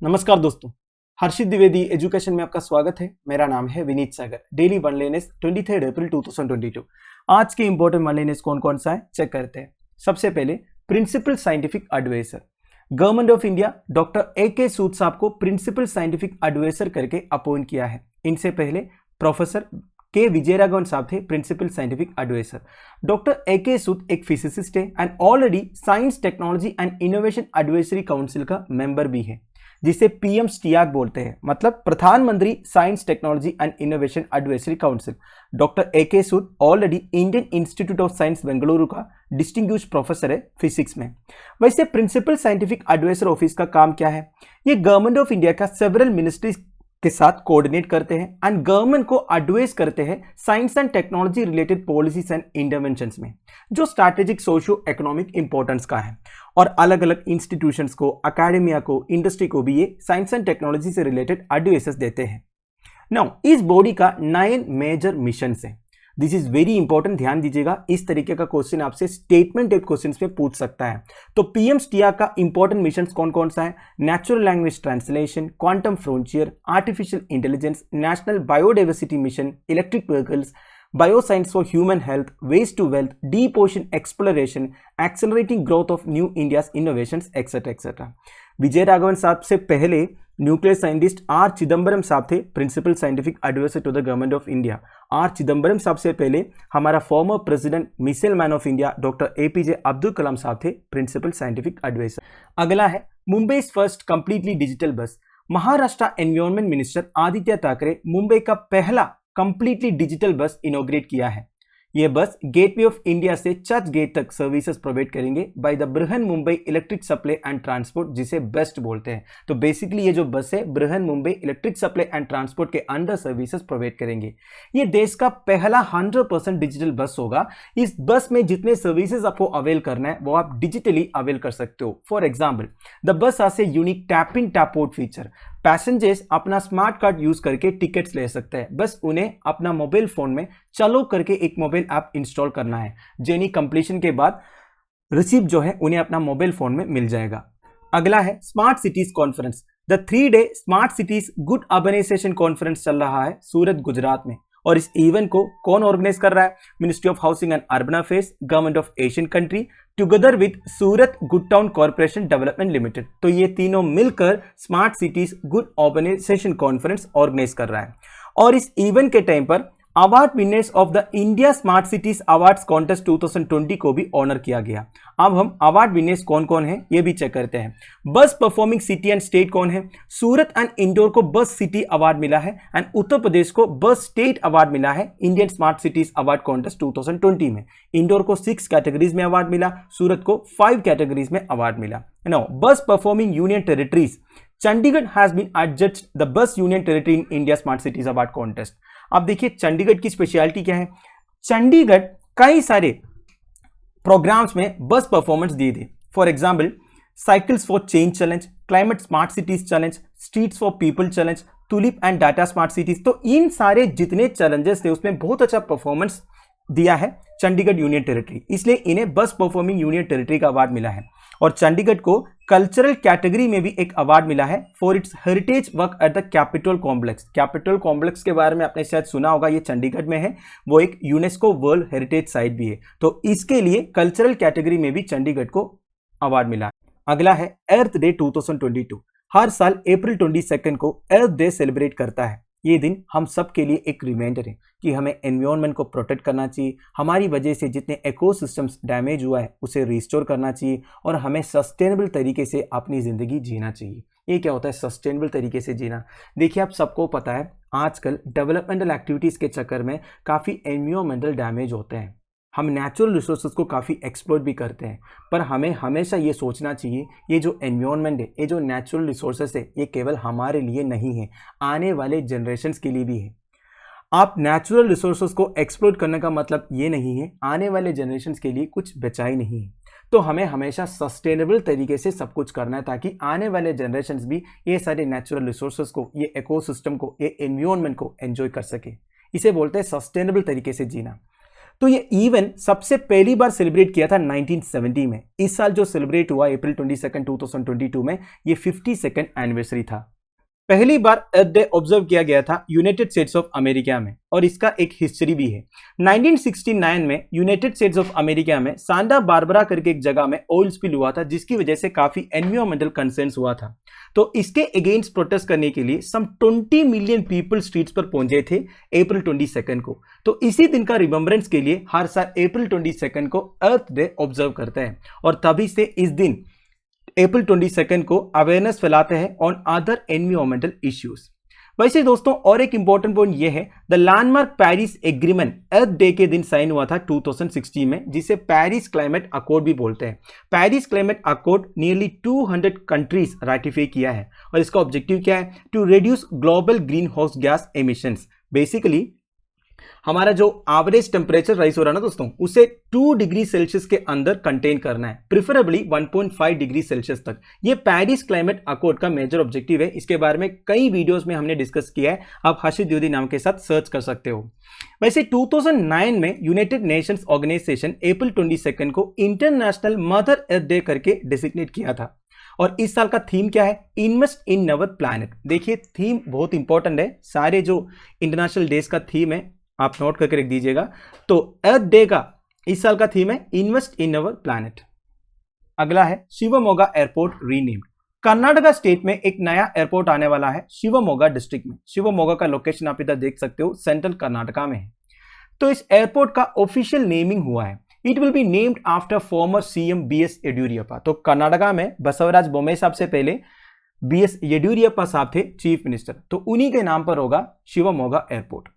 नमस्कार दोस्तों, हर्षित द्विवेदी एजुकेशन में आपका स्वागत है। मेरा नाम है विनीत सागर। डेली वन लाइनर्स 23 अप्रैल 2022। आज के इंपॉर्टेंट वन लाइनर्स कौन कौन सा है चेक करते हैं। सबसे पहले principal scientific adviser, government of India doctor AK Sood साहब को प्रिंसिपल साइंटिफिक एडवाइजर करके अपॉइंट किया है। इनसे पहले प्रोफेसर के विजयराघवन साहब थे principal scientific adviser. Doctor AK Sood एक फिजिसिस्ट है and already science technology and innovation advisory council का मेंबर भी है, जिसे PM स्टियाक बोलते हैं, मतलब प्रधानमंत्री science technology and innovation advisory council. Doctor AK Sood already Indian institute of science Bengaluru का डिस्टिंग्विश्ड प्रोफेसर है फिजिक्स में। वैसे प्रिंसिपल साइंटिफिक एडवाइजर ऑफिस का काम क्या है? ये गवर्नमेंट ऑफ इंडिया का सेवरल मिनिस्ट्रीज के साथ कोऑर्डिनेट करते हैं एंड गवर्नमेंट को एडवाइस करते हैं science and technology related policies and interventions में, जो स्ट्रैटेजिक सोशियो इकोनॉमिक इंपॉर्टेंस का है। और अलग अलग इंस्टीट्यूशंस को, अकेडेमिया को, इंडस्ट्री को भी ये साइंस एंड टेक्नोलॉजी से रिलेटेड एडवाइसेस देते हैं। नाउ इस बॉडी का 9 मेजर मिशन है। दिस इज वेरी इंपॉर्टेंट, ध्यान दीजिएगा। इस तरीके का क्वेश्चन आपसे स्टेटमेंट टाइप क्वेश्चन में पूछ सकता है। तो PM स्टिया का इंपॉर्टेंट मिशन कौन कौन सा है? Natural language translation, quantum frontier, artificial intelligence, national biodiversity mission, electric vehicles, bioscience for human health, waste to wealth, deep ocean exploration, accelerating growth of new India's innovations, etcetera etcetera. Vijayaraghavan साहब से पहले nuclear scientist R Chidambaram साहब थे principal scientific adviser to the government of India. R Chidambaram साहब से पहले हमारा former president missile man of India doctor APJ Abdul Kalam साहब थे प्रिंसिपल साइंटिफिक एडवाइजर। अगला है Mumbai first completely digital bus. Maharashtra environment minister Aditya Thackeray Mumbai का पहला कंप्लीटली डिजिटल बस इनॉग्रेट किया है। यह बस गेटवे ऑफ इंडिया से चर्च गेट तक सर्विसेज प्रोवाइड करेंगे by the Brihan Mumbai electric supply and transport, जिसे बेस्ट बोलते हैं। तो बेसिकली ये जो बस है Brihan Mumbai electric supply and transport के अंडर सर्विसेज प्रोवाइड करेंगे। ये देश का पहला 100% डिजिटल बस होगा। इस बस में जितने सर्विसेज आपको अवेल करना है वो आप डिजिटली अवेल कर सकते हो। For example, the bus has a unique tap in tap out feature. Passengers अपना स्मार्ट कार्ड यूज करके टिकट्स ले सकते हैं। बस उन्हें अपना मोबाइल फोन में चलो करके एक मोबाइल ऐप इंस्टॉल करना है। जर्नी कंप्लीशन के बाद रिसीप्ट जो है उन्हें अपना मोबाइल फोन में मिल जाएगा। अगला है smart cities conference. The 3-day smart cities good urbanisation conference चल रहा है सूरत, गुजरात में। और इस इवेंट को कौन ऑर्गेनाइज कर रहा है? Ministry of housing and urban affairs, government of Asian country together with Surat good town corporation development limited. तो ये तीनों मिलकर smart cities good organization conference organize कर रहा है। और इस इवेंट के टाइम पर award winners of the India smart cities awards contest 2020 को भी ऑनर किया गया। अब हम अवार्ड विनर्स कौन कौन है ये भी चेक करते हैं। बस परफॉर्मिंग सिटी एंड स्टेट कौन है? सूरत एंड इंदौर को बस सिटी अवार्ड मिला है एंड उत्तर प्रदेश को बस स्टेट अवार्ड मिला है Indian smart cities award contest 2020 में। इंदौर को 6 कैटेगरीज में अवार्ड मिला, सूरत को 5 कैटेगरीज में अवार्ड मिला। Now best performing union territories, Chandigarh has been adjudged the best union territory in India smart cities award contest. अब देखिए चंडीगढ़ की स्पेशलिटी क्या है। चंडीगढ़ कई सारे प्रोग्राम्स में बस परफॉर्मेंस दिए थे। For example, cycles for change challenge, climate smart cities challenge, streets for people challenge, tulip and data smart cities. तो इन सारे जितने चैलेंजेस थे उसमें बहुत अच्छा परफॉर्मेंस दिया है चंडीगढ़ यूनियन टेरिटरी, इसलिए इन्हें बस परफॉर्मिंग यूनियन टेरिटरी का अवार्ड मिला है। और चंडीगढ़ को कल्चरल कैटेगरी में भी एक अवार्ड मिला है for its heritage work at the capital complex. Capital complex के बारे में आपने शायद सुना होगा, ये चंडीगढ़ में है, वो एक यूनेस्को वर्ल्ड हेरिटेज साइट भी है। तो इसके लिए कल्चरल कैटेगरी में भी चंडीगढ़ को अवार्ड मिला। अगला है अर्थ डे 2022। हर साल अप्रैल 22 को अर्थ डे सेलिब्रेट करता है। ये दिन हम सब के लिए एक रिमाइंडर है कि हमें एनवायरनमेंट को प्रोटेक्ट करना चाहिए, हमारी वजह से जितने इकोसिस्टम्स डैमेज हुआ है उसे रिस्टोर करना चाहिए और हमें सस्टेनेबल तरीके से अपनी ज़िंदगी जीना चाहिए। ये क्या होता है सस्टेनेबल तरीके से जीना? देखिए आप सबको पता है आजकल डेवलपमेंटल एक्टिविटीज़ के चक्कर में काफ़ी एनवायरमेंटल डैमेज होते हैं। हम नेचुरल रिसोर्सेज को काफ़ी एक्सप्लोर भी करते हैं, पर हमें हमेशा ये सोचना चाहिए ये जो एनवायरनमेंट है, ये जो नेचुरल रिसोर्सेज है, ये केवल हमारे लिए नहीं है, आने वाले जनरेशन्स के लिए भी है। आप नेचुरल रिसोर्सेज को एक्सप्लोर करने का मतलब ये नहीं है आने वाले जनरेशन्स के लिए कुछ बचा ही नहीं है। तो हमें हमेशा सस्टेनेबल तरीके से सब कुछ करना है ताकि आने वाले जनरेशन्स भी ये सारे नेचुरल रिसोर्सेज को, ये इकोसिस्टम को, ये एनवायरनमेंट को एंजॉय कर सके। इसे बोलते हैं सस्टेनेबल तरीके से जीना। तो ये इवेंट सबसे पहली बार सेलिब्रेट किया था 1970 में। इस साल जो सेलिब्रेट हुआ अप्रैल 22 2022 में, ये 52nd एनिवर्सरी था। पहली बार अर्थ डे ऑब्जर्व किया गया था यूनाइटेड स्टेट्स ऑफ अमेरिका में, और इसका एक हिस्ट्री भी है। 1969 में यूनाइटेड स्टेट्स ऑफ अमेरिका में सांता बारबरा करके एक जगह में ऑयल स्पिल हुआ था, जिसकी वजह से काफी एनवायरमेंटल कंसर्न्स हुआ था। तो इसके अगेंस्ट प्रोटेस्ट करने के लिए सम 20 मिलियन पीपल स्ट्रीट्स पर पहुंचे थे अप्रैल 22 को। तो इसी दिन का रिमेम्बरेंस के लिए हर साल अप्रैल 22 को अर्थ डे ऑब्जर्व करते हैं, और तभी से इस दिन अप्रैल 22 को अवेयरनेस फैलाते हैं ऑन अदर एनवायरमेंटल इश्यूज। वैसे दोस्तों और एक इंपॉर्टेंट पॉइंट यह है, the landmark Paris agreement earth day के दिन साइन हुआ था 2016 में, जिसे पेरिस क्लाइमेट अकॉर्ड भी बोलते हैं। Paris climate accord nearly 200 countries ratify किया है, और इसका ऑब्जेक्टिव क्या है? To reduce global green house gas emissions. Basically हमारा जो एवरेज टेम्परेचर राइज हो रहा है ना दोस्तों, उसे 2 डिग्री सेल्सियस के अंदर कंटेन करना है, प्रिफरेबली 1.5 डिग्री सेल्सियस तक। ये पेरिस क्लाइमेट अकॉर्ड का मेजर ऑब्जेक्टिव है। इसके बारे में कई वीडियोस में हमने डिस्कस किया है, आप हर्षित द्विवेदी नाम के साथ सर्च कर सकते हो। वैसे 2009 में यूनाइटेड नेशंस ऑर्गेनाइजेशन अप्रैल 22 को इंटरनेशनल मदर अर्थ डे करके डेसिग्नेट किया था। और इस साल का थीम क्या है? Invest in our planet. देखिए थीम बहुत इंपॉर्टेंट है, सारे जो इंटरनेशनल डेज का थीम है आप नोट करके रख दीजिएगा। तो अर्थ डे का इस साल का थीम है इन्वेस्ट इन अवर प्लैनेट। अगला है Shivamogga airport renamed. Karnataka state में एक नया एयरपोर्ट आने वाला है शिवमोगा डिस्ट्रिक्ट में। शिवमोगा का लोकेशन आप इधर देख सकते हो, सेंट्रल कर्नाटका में है। तो इस एयरपोर्ट का ऑफिशियल नेमिंग हुआ है। It will be named after former CM BS Yediyurappa. तो कर्नाटका में बसवराज बोम्मई साहब से पहले बीएस येडियुरप्पा साहब थे चीफ मिनिस्टर, तो उन्हीं के नाम पर होगा Shivamogga airport.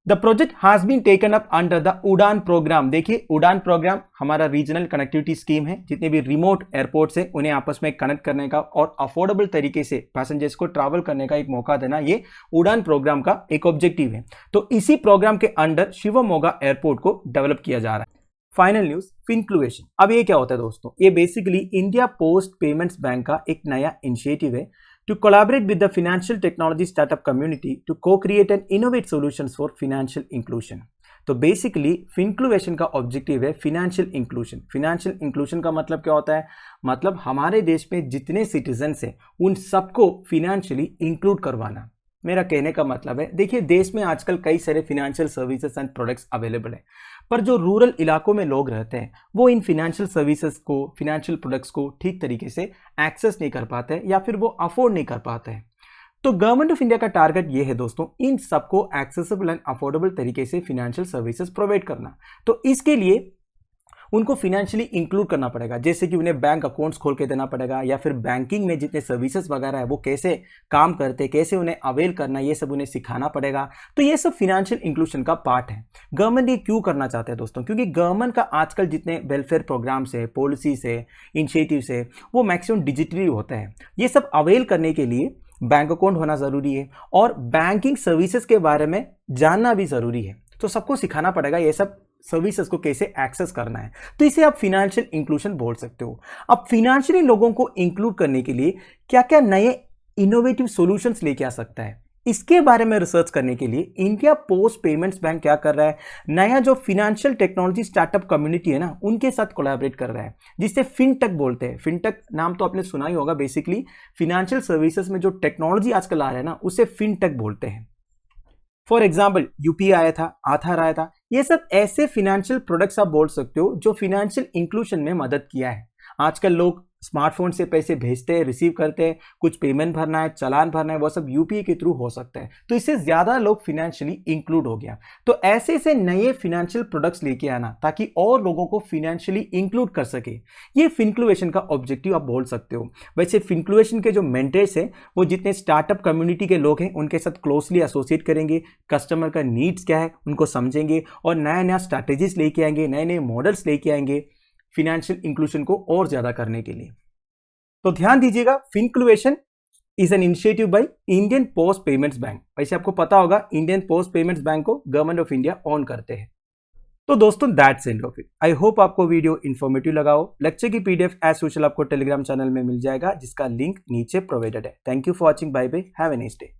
The project has been taken up under the UDAN program. देखिए उड़ान प्रोग्राम हमारा रीजनल कनेक्टिविटी स्कीम है, जितने भी रिमोट एयरपोर्ट्स है उन्हें आपस में कनेक्ट करने का और अफोर्डेबल तरीके से पैसेंजर्स को ट्रैवल करने का एक मौका देना, ये उड़ान प्रोग्राम का एक ऑब्जेक्टिव है। तो इसी प्रोग्राम के अंडर शिवमोगा एयरपोर्ट को डेवलप किया जा रहा है। Final news, Fincluvation. अब ये क्या होता है दोस्तों? ये basically India post payments bank का एक नया इनिशिएटिव है to collaborate with the financial technology startup community to co-create and innovate solutions for financial inclusion। तो बेसिकली फिनक्लुएशन का ऑब्जेक्टिव है फिनेंशियल इंक्लूजन। फिनेंशियल इंक्लूजन का मतलब क्या होता है? मतलब हमारे देश में जितने सिटीजन्स हैं उन सबको फिनेंशियली इंक्लूड करवाना। मेरा कहने का मतलब है, देखिए देश में आजकल कई सारे financial services and products available है, पर जो रूरल इलाकों में लोग रहते हैं वो इन फिनेंशियल सर्विसेज को, फिनेंशियल प्रोडक्ट्स को ठीक तरीके से एक्सेस नहीं कर पाते हैं, या फिर वो अफोर्ड नहीं कर पाते हैं। तो गवर्नमेंट ऑफ इंडिया का टारगेट ये है दोस्तों, इन सबको एक्सेसिबल एंड अफोर्डेबल तरीके से फिनेंशियल सर्विसेज प्रोवाइड करना। तो इसके लिए उनको फिनेंशियली इंक्लूड करना पड़ेगा, जैसे कि उन्हें बैंक अकाउंट्स खोल के देना पड़ेगा, या फिर बैंकिंग में जितने सर्विसेज वगैरह है वो कैसे काम करते हैं, कैसे उन्हें अवेल करना, ये सब उन्हें सिखाना पड़ेगा। तो ये सब फिनेंशियल इंक्लूजन का पार्ट है। गवर्नमेंट ये क्यों करना चाहते हैं दोस्तों? क्योंकि गवर्नमेंट का आजकल जितने वेलफेयर प्रोग्राम्स है, पॉलिसीज है, इनिशिएटिव्स है, वो मैक्सिमम डिजिटली होते हैं। ये सब अवेल करने के लिए बैंक अकाउंट होना ज़रूरी है, और बैंकिंग सर्विसेज के बारे में जानना भी ज़रूरी है। तो सबको सिखाना पड़ेगा ये सब सर्विसेज को कैसे एक्सेस करना है। तो इसे आप फिनेंशियल इंक्लूजन बोल सकते हो। अब फिनेंशियली लोगों को इंक्लूड करने के लिए क्या क्या नए इनोवेटिव सॉल्यूशंस लेके आ सकता है, इसके बारे में रिसर्च करने के लिए इंडिया पोस्ट पेमेंट्स बैंक क्या कर रहा है, नया जो फिनेंशियल टेक्नोलॉजी स्टार्टअप कम्युनिटी है ना, उनके साथ कोलैबोरेट कर रहा है, जिससे फिनटेक बोलते हैं। फिनटेक नाम तो आपने सुना ही होगा। बेसिकली फिनेंशियल सर्विसेज में जो टेक्नोलॉजी आजकल आ रहा है ना, उसे फिनटेक बोलते हैं। फॉर एग्जाम्पल यूपीआई आया था, आधार आया था, ये सब ऐसे फिनेंशियल प्रोडक्ट्स आप बोल सकते हो जो फिनेंशियल इंक्लूजन में मदद किया है। आजकल लोग स्मार्टफोन से पैसे भेजते हैं, रिसीव करते हैं, कुछ पेमेंट भरना है, चालान भरना है, वो सब यूपीआई के थ्रू हो सकता है। तो इससे ज़्यादा लोग फिनेंशियली इंक्लूड हो गया। तो ऐसे ऐसे नए फिनेंशियल प्रोडक्ट्स लेके आना ताकि और लोगों को फिनेंशियली इंक्लूड कर सके, ये फिनक्लुएशन का ऑब्जेक्टिव आप बोल सकते हो। वैसे फिनक्लुएशन के जो मेंटर्स हैं वो जितने स्टार्टअप कम्युनिटी के लोग हैं उनके साथ क्लोजली एसोसिएट करेंगे, कस्टमर का नीड्स क्या है उनको समझेंगे, और नया नया स्ट्रैटेजीज लेके आएंगे, नए नए मॉडल्स लेके आएंगे फिनेंशियल इंक्लूजन को और ज्यादा करने के लिए। तो ध्यान दीजिएगा, Fincluvation is an initiative by Indian post payments bank. वैसे आपको पता होगा इंडियन पोस्ट पेमेंट्स बैंक को गवर्नमेंट ऑफ इंडिया ऑन करते हैं। तो दोस्तों that's end of it. I hope आपको वीडियो इन्फॉर्मेटिव लगा हो। लेक्चर की पीडीएफ एज यूजुअल आपको टेलीग्राम चैनल में मिल जाएगा, जिसका लिंक नीचे प्रोवाइडेड है। Thank you for watching. Bye bye, have a nice day.